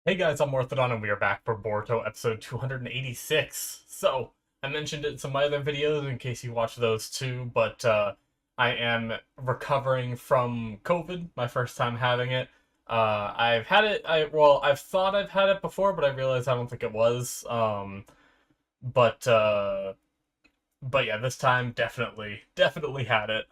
Hey guys, I'm Orthodon and we are back for Boruto episode 286. So, I mentioned it in some of my other videos in case you watch those too, but I am recovering from COVID, my first time having it. I've had it, I've thought I've had it before, but I realized I don't think it was. But uh, but yeah, this time definitely had it.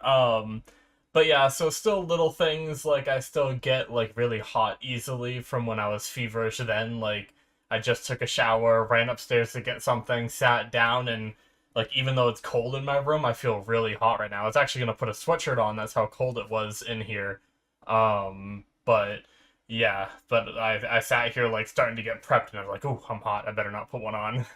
But yeah, so still little things like I still get like really hot easily from when I was feverish then. Like I just took a shower, ran upstairs to get something, sat down, and like even though it's cold in my room, I feel really hot right now. I was actually gonna put a sweatshirt on. That's how cold it was in here. But yeah, but I sat here like starting to get prepped, and I was like, "Ooh, I'm hot. I better not put one on."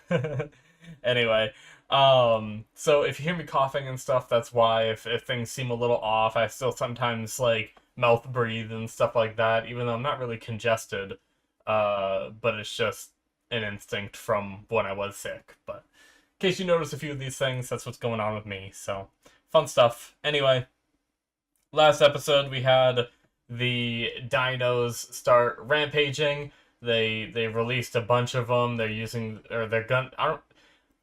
Anyway, so if you hear me coughing and stuff, that's why. If things seem a little off, I still sometimes like mouth breathe and stuff like that, even though I'm not really congested. But it's just an instinct from when I was sick. But in case you notice a few of these things, that's what's going on with me. So fun stuff. Anyway, last episode we had the dinos start rampaging. They released a bunch of them. They're using or they're gun. I don't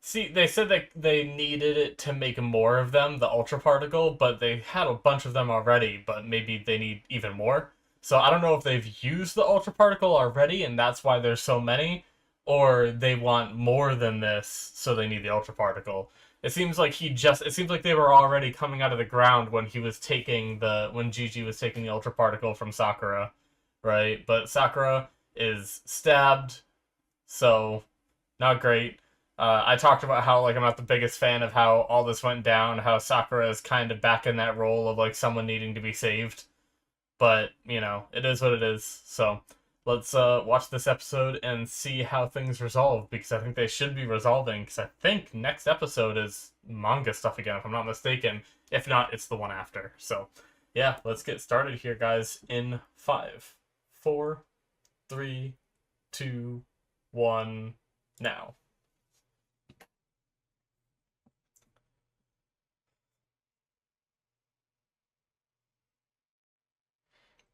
see. They said that they needed it to make more of them, the ultra particle, but they had a bunch of them already. But maybe they need even more. So I don't know if they've used the ultra particle already, and that's why there's so many, or they want more than this, so they need the ultra particle. It seems like it seems like they were already coming out of the ground when he was taking the when Gigi was taking the ultra particle from Sakura, right? But Sakura is stabbed, so not great. I talked about how like I'm not the biggest fan of how all this went down, how Sakura is kind of back in that role of like someone needing to be saved. But, it is what it is. So let's watch this episode and see how things resolve because I think they should be resolving. Because I think next episode is manga stuff again, if I'm not mistaken. If not, it's the one after. So yeah, let's get started here, guys. In five, four, three, two, one, now.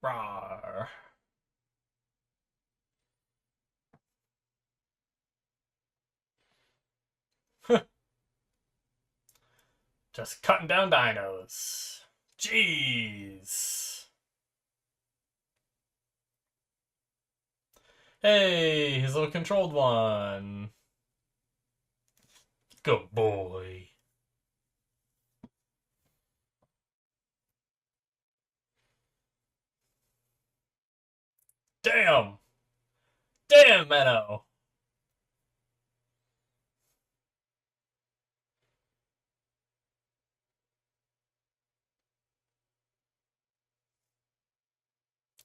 Rawr. Just cutting down dinos. Jeez. Hey, his little controlled one. Good boy. Damn! Damn, Meadow!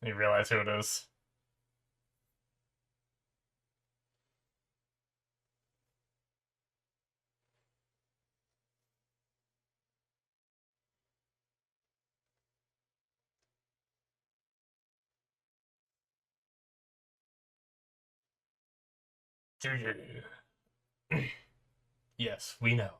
You realize who it is. Yes, we know.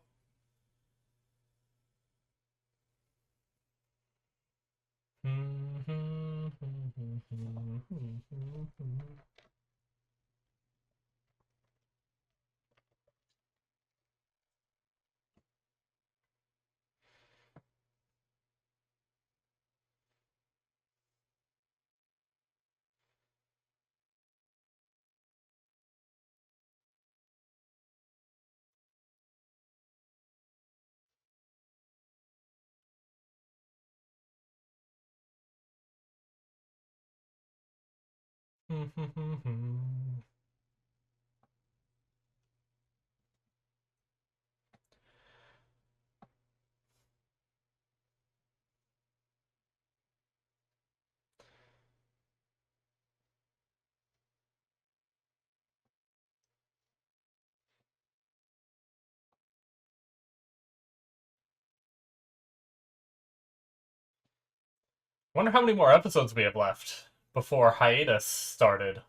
Wonder how many more episodes we have left before hiatus started.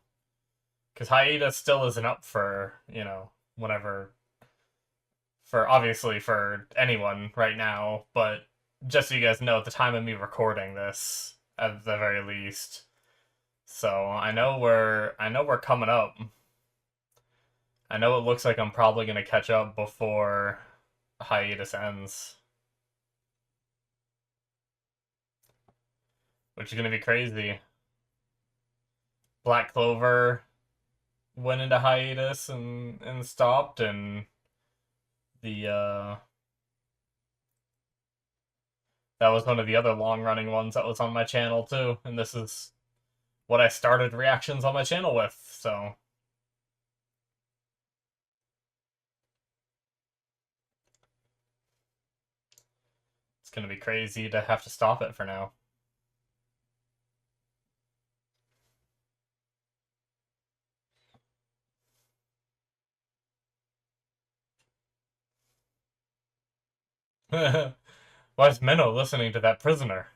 Because hiatus still isn't up for, whenever for obviously for anyone right now, but just so you guys know, at the time of me recording this, at the very least. So I know we're coming up. I know it looks like I'm probably gonna catch up before hiatus ends, which is gonna be crazy. Black Clover went into hiatus and stopped, and the that was one of the other long running ones that was on my channel too, and this is what I started reactions on my channel with, so it's gonna be crazy to have to stop it for now. Why is Menno listening to that prisoner?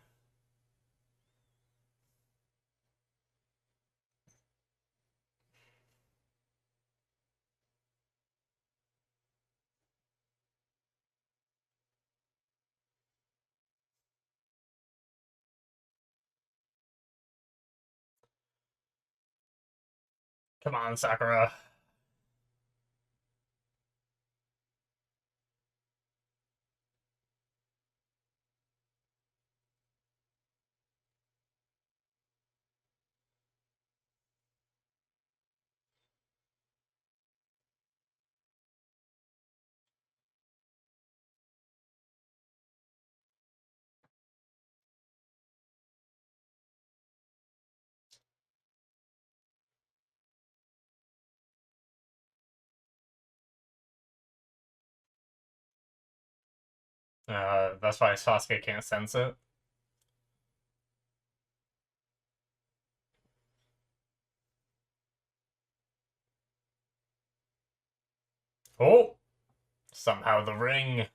Come on, Sakura. That's why Sasuke can't sense it. Oh! Somehow the ring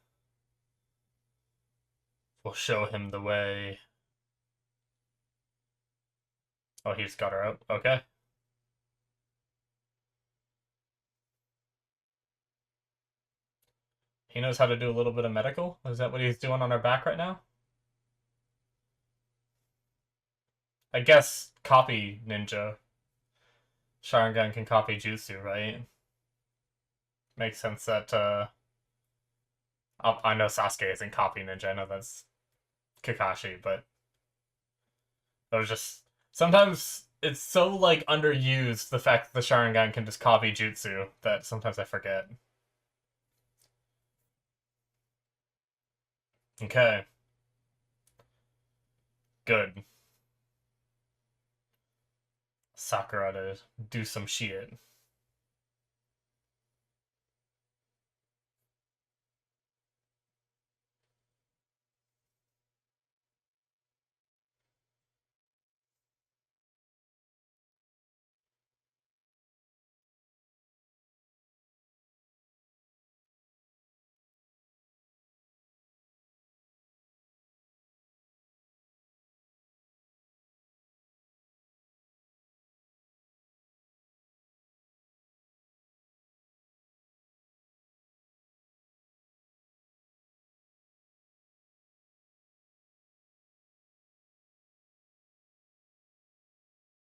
will show him the way. Oh, he's got her out. Okay. He knows how to do a little bit of medical? Is that what he's doing on her back right now? I guess copy ninja. Sharingan can copy jutsu, right? Makes sense that, I know Sasuke isn't copy ninja, I know that's Kakashi, but it was just... Sometimes it's so, like, underused, the fact that the Sharingan can just copy jutsu, that sometimes I forget. Okay. Good. Sakura to do some shit.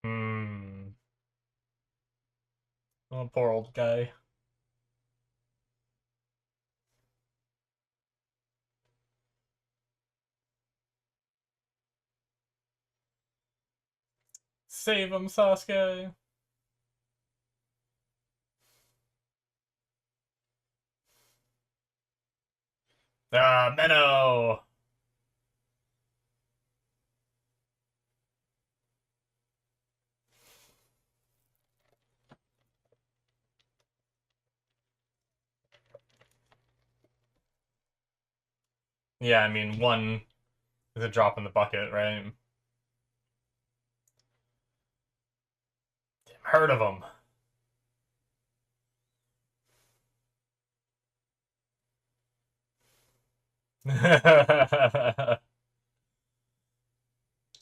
Hmm. Oh, poor old guy. Save him, Sasuke! Ah, Menno! Yeah, I mean, one is a drop in the bucket, right? Heard of him.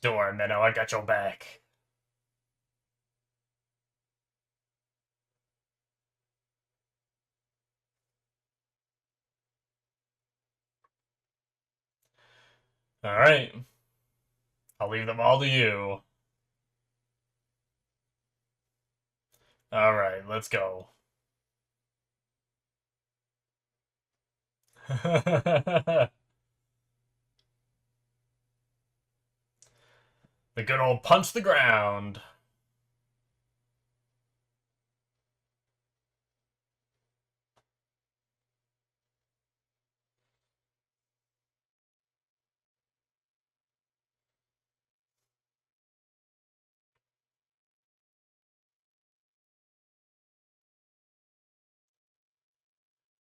Don't worry, Menno, I got your back. Alright. I'll leave them all to you. Alright, let's go. The good old punch the ground.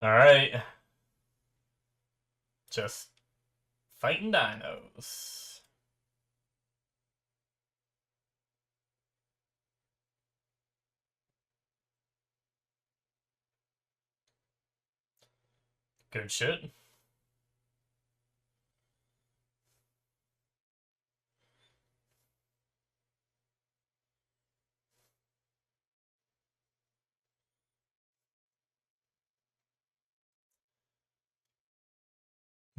Alright. Just fighting dinos. Good shit.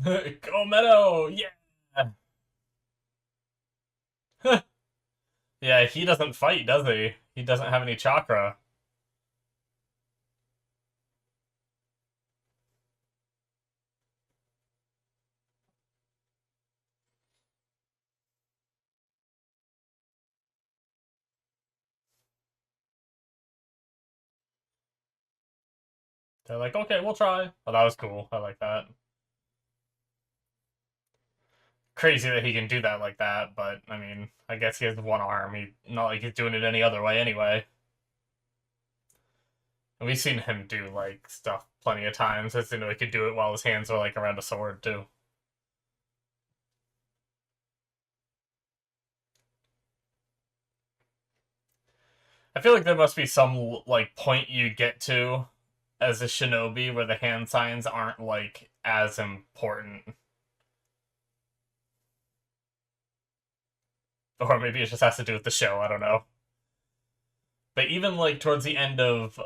Go Meadow! Yeah! Yeah, he doesn't fight, does he? He doesn't have any chakra. They're like, okay, we'll try. Oh, that was cool. I like that. Crazy that he can do that like that, but I mean, I guess he has one arm. Not like he's doing it any other way anyway. And we've seen him do like stuff plenty of times. As you know, he could do it while his hands are like around a sword too. I feel like there must be some like point you get to as a shinobi where the hand signs aren't like as important. Or maybe it just has to do with the show, I don't know. But even like towards the end of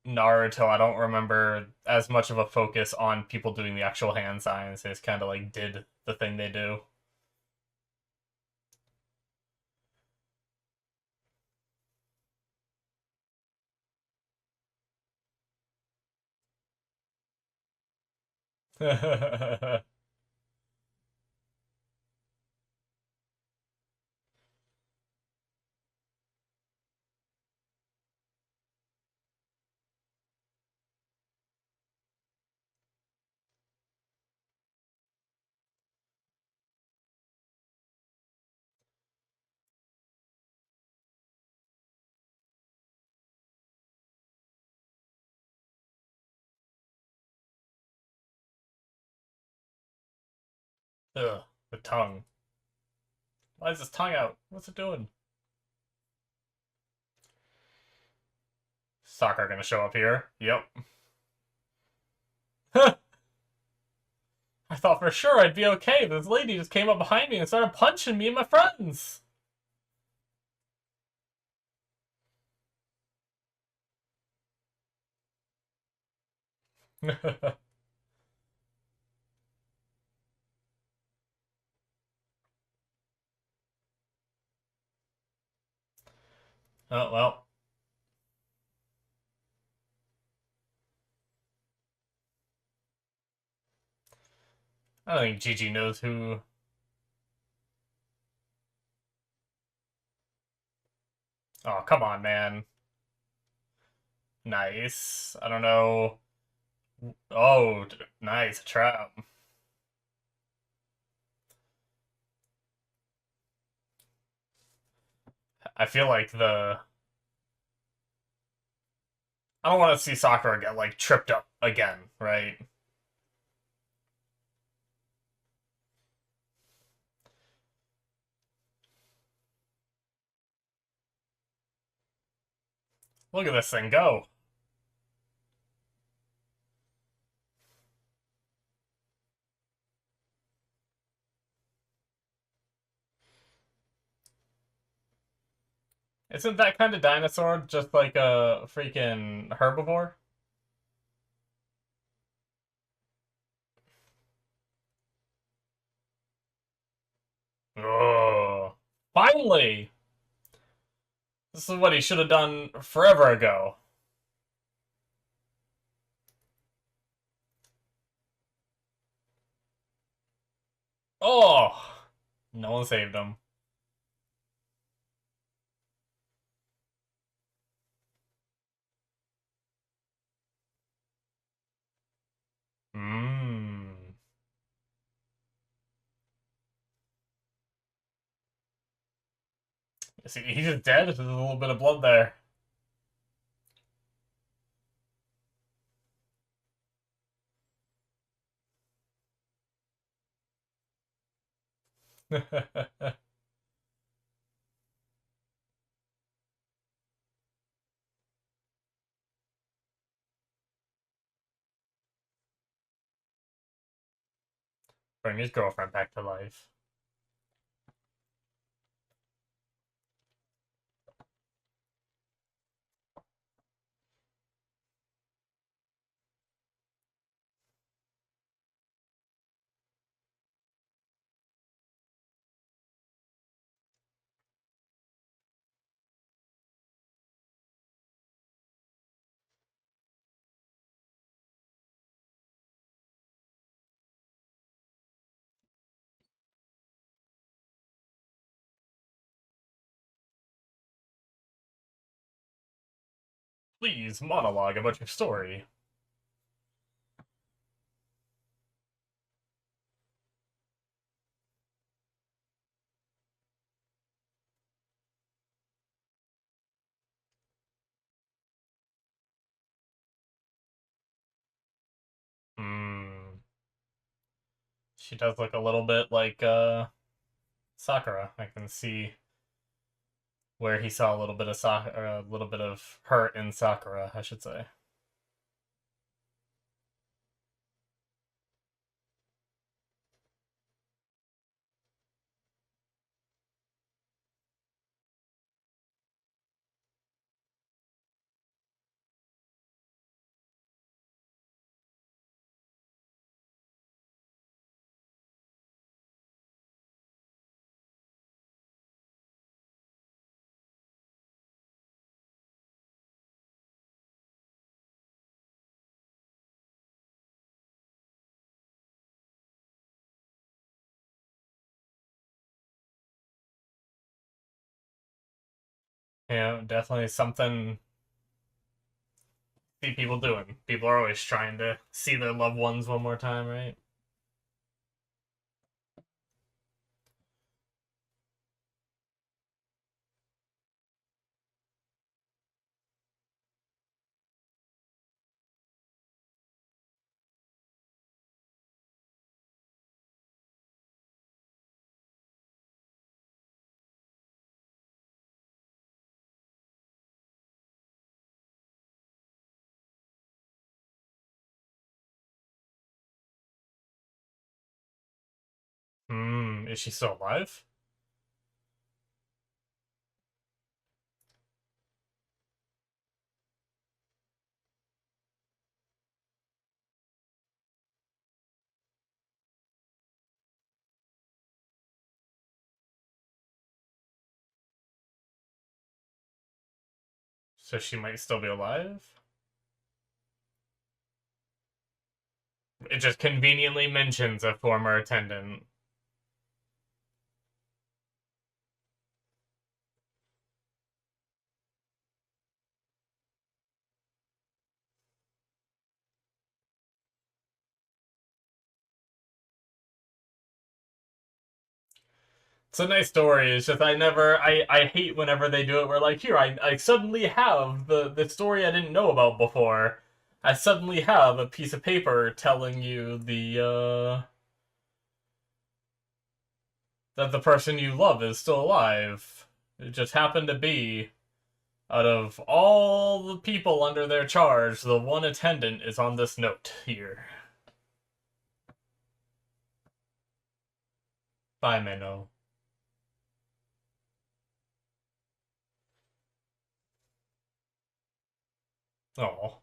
Naruto, I don't remember as much of a focus on people doing the actual hand signs. They just kind of like did the thing they do. Ugh, the tongue. Why is his tongue out? What's it doing? Soccer gonna show up here. Yep. I thought for sure I'd be okay. This lady just came up behind me and started punching me and my friends. Oh well. I don't think Gigi knows who. Oh, come on, man. Nice. I don't know. Oh, nice trap. I feel like I don't want to see Sakura get like tripped up again, right? Look at this thing go. Isn't that kind of dinosaur just like a freaking herbivore? Oh, finally! This is what he should have done forever ago. Oh! No one saved him. Mmm. See, he's just dead. There's a little bit of blood there. Bring his girlfriend back to life. Please monologue about your story. Hmm. She does look a little bit like Sakura. I can see where he saw a little bit of a little bit of her in Sakura, I should say. Yeah, definitely something see people doing. People are always trying to see their loved ones one more time, right? Hmm, is she still alive? So she might still be alive? It just conveniently mentions a former attendant. It's a nice story. It's just I hate whenever they do it where like here I suddenly have the story I didn't know about before. I suddenly have a piece of paper telling you that the person you love is still alive. It just happened to be out of all the people under their charge, the one attendant is on this note here. Bye, Mano. Oh.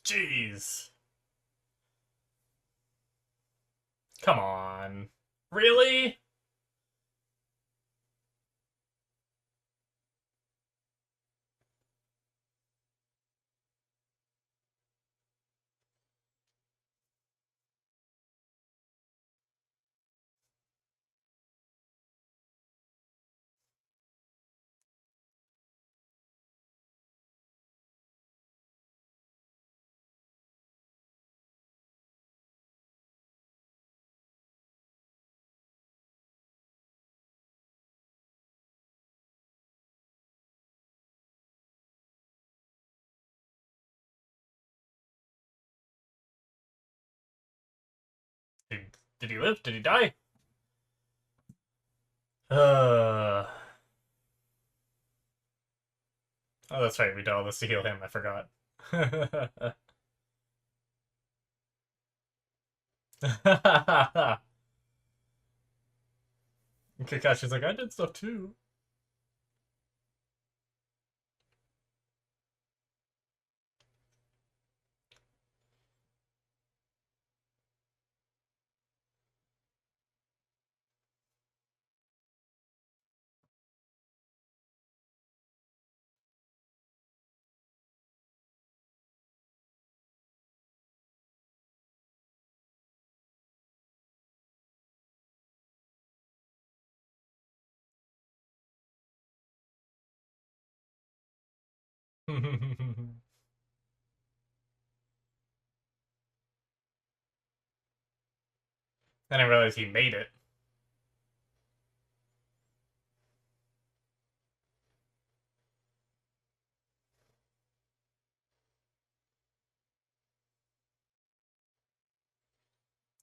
Jeez. Come on. Really? Did he live? Did he die? Uh. Oh, that's right. We did all this to heal him. I forgot. Kakashi's like, I did stuff too. Then I realized he made it.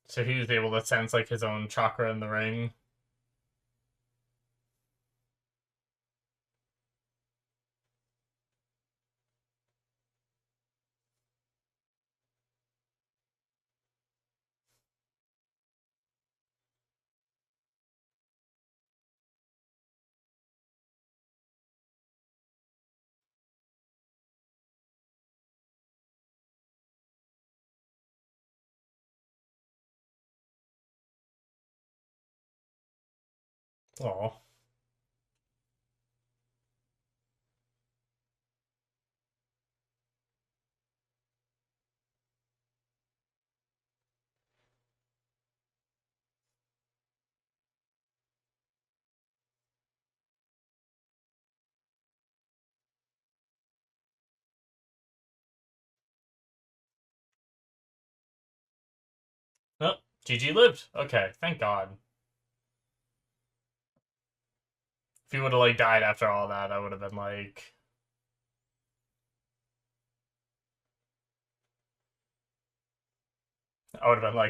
So he was able to sense like his own chakra in the ring. Oh. Oh, GG lived. Okay, thank God. If he would have like died after all that, I would have been like,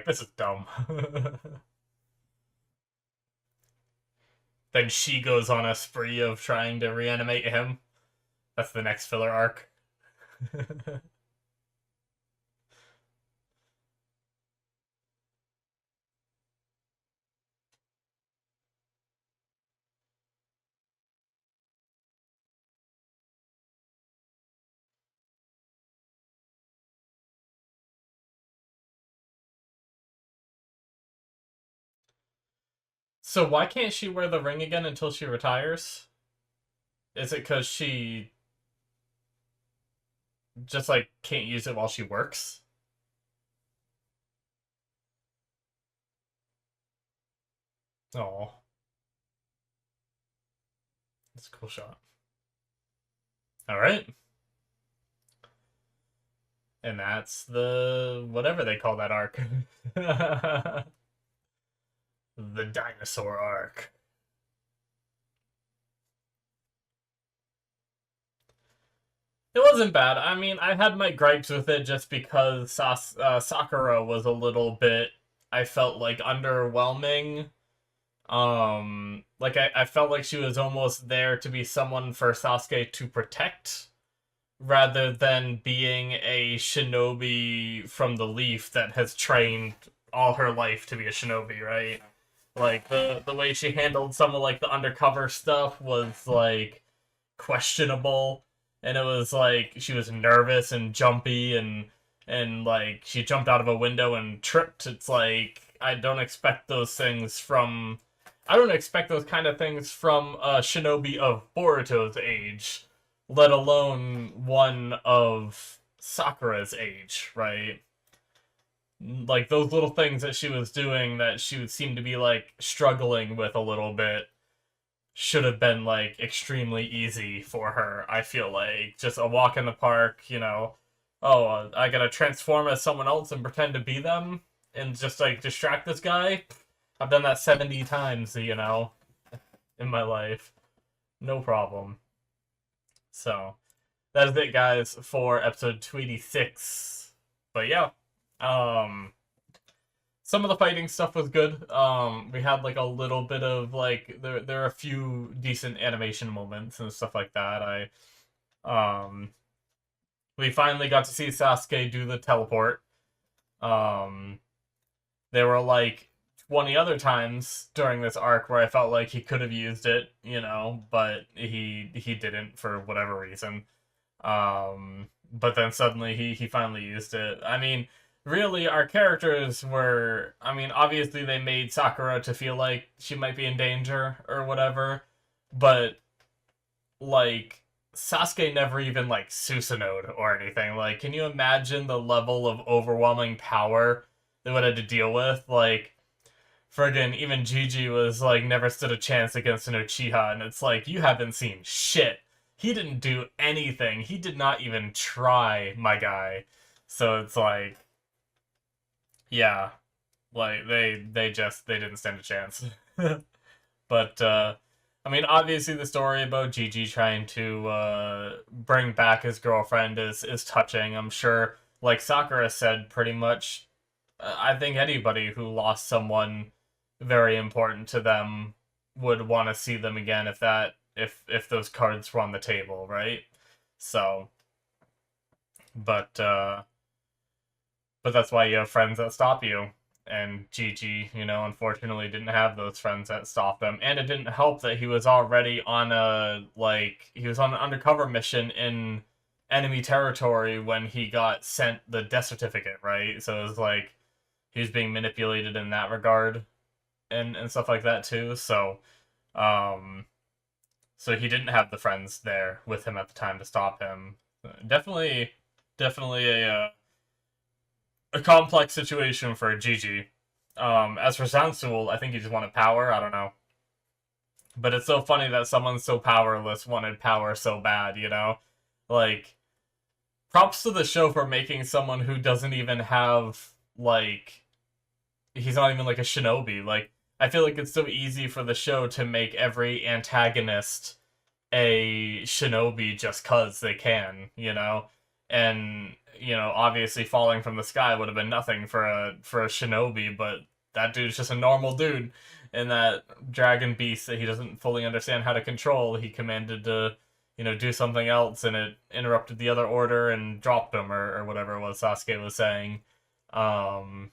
this is dumb. Then she goes on a spree of trying to reanimate him. That's the next filler arc. So why can't she wear the ring again until she retires? Is it because she just like can't use it while she works? Oh, that's a cool shot. All right. And that's the whatever they call that arc. The dinosaur arc. It wasn't bad. I mean, I had my gripes with it just because Sakura was a little bit, I felt like, underwhelming. Like, I felt like she was almost there to be someone for Sasuke to protect, rather than being a shinobi from the Leaf that has trained all her life to be a shinobi, right? Like, the way she handled some of, like, the undercover stuff was, like, questionable, and it was like she was nervous and jumpy, and like she jumped out of a window and tripped. It's like I don't expect those things from. I don't expect those kind of things from a shinobi of Boruto's age, let alone one of Sakura's age, right? Like those little things that she was doing that she would seem to be like struggling with a little bit should have been like extremely easy for her. I feel like just a walk in the park, you know, oh, I gotta transform as someone else and pretend to be them and just like distract this guy. I've done that 70 times, you know, in my life. No problem. So, that is it, guys, for episode 286. But yeah, some of the fighting stuff was good. We had like a little bit of like there are a few decent animation moments and stuff like that. We finally got to see Sasuke do the teleport. There were like 20 other times during this arc where I felt like he could have used it, you know, but he didn't for whatever reason. But then suddenly he finally used it. I mean, really, our characters were, I mean, obviously they made Sakura to feel like she might be in danger or whatever, but like Sasuke never even like Susanoo'd or anything. Like, can you imagine the level of overwhelming power they would have to deal with? Like, friggin' even Gigi was like never stood a chance against an Uchiha, and it's like you haven't seen shit. He didn't do anything. He did not even try, my guy. So it's like, yeah, like they didn't stand a chance. But I mean, obviously the story about Gigi trying to bring back his girlfriend is touching. I'm sure, like Sakura said, pretty much. I think anybody who lost someone very important to them would want to see them again if those cards were on the table, right? So, but that's why you have friends that stop you. And Gigi, you know, unfortunately didn't have those friends that stopped him. And it didn't help that he was already on he was on an undercover mission in enemy territory when he got sent the death certificate, right? So it was like he was being manipulated in that regard and stuff like that too. So so he didn't have the friends there with him at the time to stop him. Definitely a complex situation for Gigi. As for Zansul, I think he just wanted power. I don't know. But it's so funny that someone so powerless wanted power so bad, you know? Like, props to the show for making someone who doesn't even have, like, he's not even like a shinobi. Like, I feel like it's so easy for the show to make every antagonist a shinobi just cause they can, you know? And, you know, obviously falling from the sky would have been nothing for a shinobi, but that dude's just a normal dude. And that dragon beast that he doesn't fully understand how to control, he commanded to, you know, do something else, and it interrupted the other order and dropped him, or whatever it was Sasuke was saying. And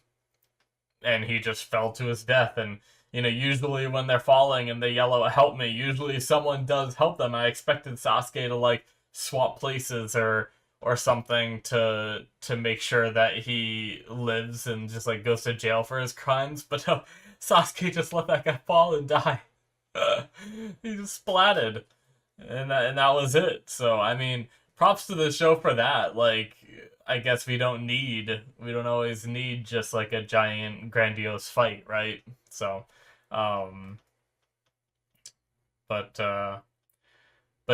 he just fell to his death. And, you know, usually when they're falling and they yell out, "Help me," usually someone does help them. I expected Sasuke to, like, swap places or something to make sure that he lives and just, like, goes to jail for his crimes. But no, Sasuke just let that guy fall and die. He just splatted. And that was it. So, I mean, props to the show for that. Like, I guess we don't always need just like a giant grandiose fight, right? So, but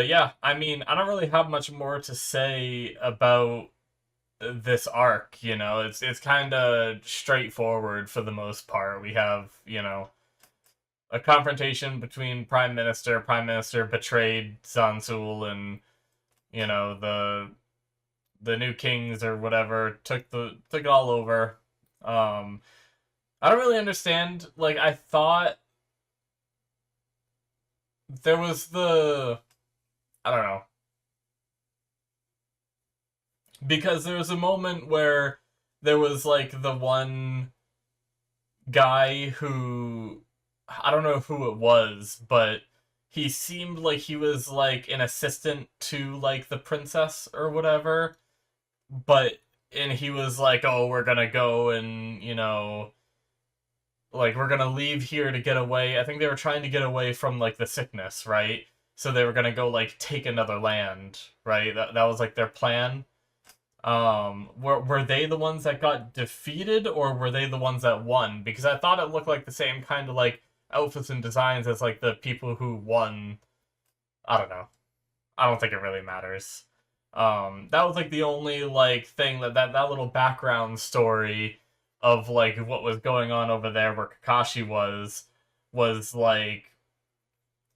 yeah, I mean, I don't really have much more to say about this arc, you know. It's kind of straightforward for the most part. We have, you know, a confrontation between Prime Minister. Prime Minister betrayed Zansul, and, you know, the new kings or whatever took it all over. I don't really understand. Like, I thought there was I don't know. Because there was a moment where there was like the one guy who, I don't know who it was, but he seemed like he was like an assistant to like the princess or whatever, but and he was like, "Oh, we're gonna go and like we're gonna leave here to get away." I think they were trying to get away from like the sickness, right? So they were gonna go like take another land, right? That was like their plan. Were they the ones that got defeated, or were they the ones that won? Because I thought it looked like the same kind of like outfits and designs as like the people who won. I don't know. I don't think it really matters. That was like the only like thing that little background story of like what was going on over there where Kakashi was like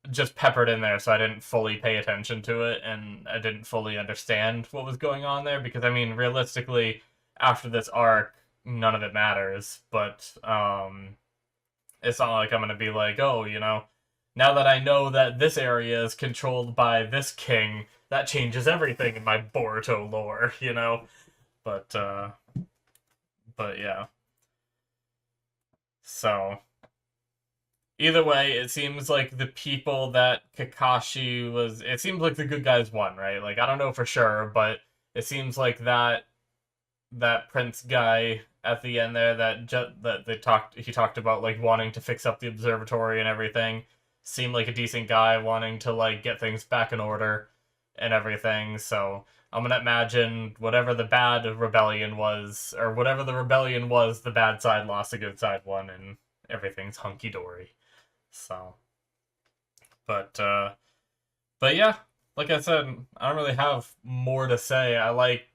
just peppered in there, so I didn't fully pay attention to it and I didn't fully understand what was going on there, because I mean realistically after this arc none of it matters, but it's not like I'm gonna be like, oh, now that I know that this area is controlled by this king, that changes everything in my Boruto lore, But but yeah. So either way, it seems like the people that Kakashi was, it seems like the good guys won, right? Like I don't know for sure, but it seems like that prince guy at the end there that he talked about like wanting to fix up the observatory and everything seemed like a decent guy wanting to like get things back in order and everything. So I'm gonna imagine whatever the bad rebellion was, or whatever the rebellion was, the bad side lost, the good side won, and everything's hunky dory. So, but but yeah, like I said, I don't really have more to say. I like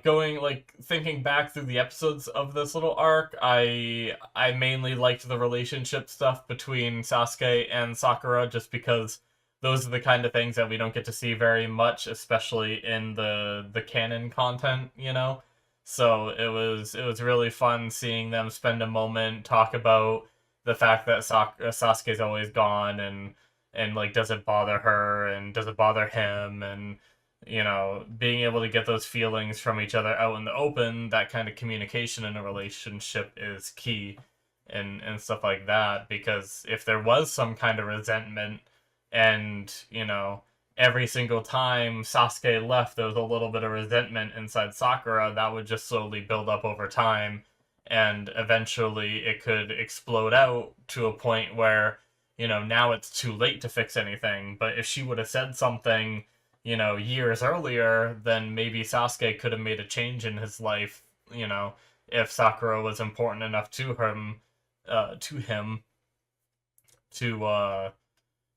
going like thinking back through the episodes of this little arc. I mainly liked the relationship stuff between Sasuke and Sakura, just because those are the kind of things that we don't get to see very much, especially in the canon content. So it was really fun seeing them spend a moment talk about the fact that Sasuke's always gone, and like does it bother her and does it bother him, and being able to get those feelings from each other out in the open. That kind of communication in a relationship is key, and stuff like that, because if there was some kind of resentment, and every single time Sasuke left there was a little bit of resentment inside Sakura, that would just slowly build up over time, and eventually it could explode out to a point where now it's too late to fix anything. But if she would have said something years earlier, then maybe Sasuke could have made a change in his life, if Sakura was important enough to him, to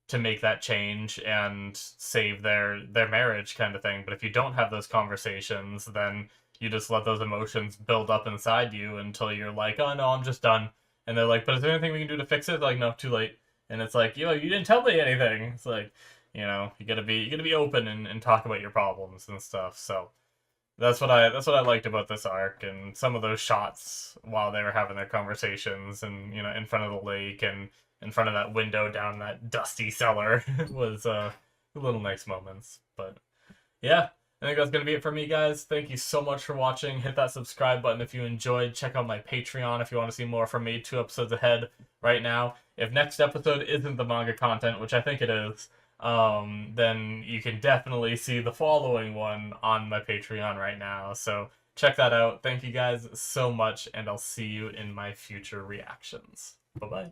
to make that change and save their marriage kind of thing. But if you don't have those conversations, then you just let those emotions build up inside you until you're like, oh no, I'm just done. And they're like, but is there anything we can do to fix it? Like, no, too late. And it's like, you didn't tell me anything. It's like, you gotta be open and talk about your problems and stuff. So that's what I liked about this arc, and some of those shots while they were having their conversations, and in front of the lake and in front of that window down that dusty cellar was little nice moments. But yeah, I think that's gonna be it for me, guys. Thank you so much for watching. Hit that subscribe button if you enjoyed. Check out my Patreon if you want to see more from me. 2 episodes ahead right now. If next episode isn't the manga content, which I think it is, then you can definitely see the following one on my Patreon right now. So check that out. Thank you guys so much, and I'll see you in my future reactions. Bye-bye.